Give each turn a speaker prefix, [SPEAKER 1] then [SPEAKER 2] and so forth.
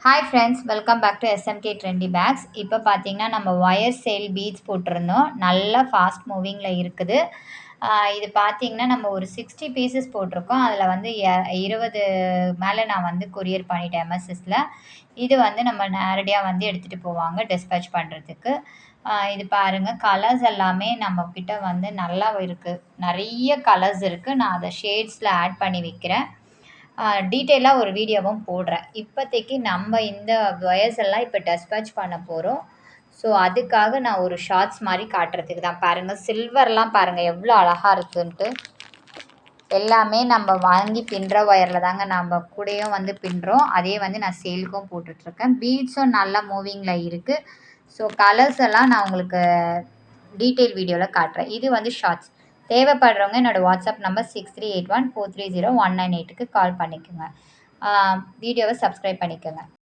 [SPEAKER 1] Hi friends, welcome back to SMK trendy bags. இப்போ பார்த்தீங்கன்னா நம்ம ஒயர் சேல் பீட்ஸ் போட்டிருந்தோம். நல்லா ஃபாஸ்ட் மூவிங்கில் இருக்குது. இது பார்த்தீங்கன்னா நம்ம ஒரு 60 பீசஸ் போட்டிருக்கோம். அதில் வந்து 20 மேலே நான் வந்து கொரியர் பண்ணிட்டேன் எம்எஸ்எஸ்ல. இது வந்து நம்ம நேரடியாக வந்து எடுத்துகிட்டு போவாங்க டிஸ்பேச் பண்ணுறதுக்கு. இது பாருங்கள், கலர்ஸ் எல்லாமே நம்மக்கிட்ட வந்து நல்லா இருக்குது. நிறைய கலர்ஸ் இருக்குது. நான் அதை ஷேட்ஸில் ஆட் பண்ணி வைக்கிறேன். டீட்டெயிலாக ஒரு வீடியோவும் போடுறேன். இப்போதைக்கு நம்ம இந்த ஒயர்ஸ் எல்லாம் இப்போ டிஸ்பேச் பண்ண போகிறோம். ஸோ அதுக்காக நான் ஒரு ஷார்ட்ஸ் மாதிரி காட்டுறதுக்கு தான். பாருங்கள், சில்வர்லாம் பாருங்கள் எவ்வளோ அழகாக இருக்குன்ட்டு. எல்லாமே நம்ம வாங்கி பின்னுற ஒயரில் தாங்க நம்ம கூடயும் வந்து பின்னுறோம். அதே வந்து நான் சேலுக்கும் போட்டுட்ருக்கேன். பீட்ஸும் நல்லா மூவிங்கில் இருக்குது. ஸோ கலர்ஸ் எல்லாம் நான் உங்களுக்கு டீட்டெயில் வீடியோவில் காட்டுறேன். இது வந்து ஷார்ட்ஸ். தேவைப்படுறவங்க என்னோடய வாட்ஸ்அப் நம்பர் 6381 430 198க்கு கால் பண்ணிக்கோங்க. வீடியோவை சப்ஸ்கிரைப் பண்ணிக்கோங்க.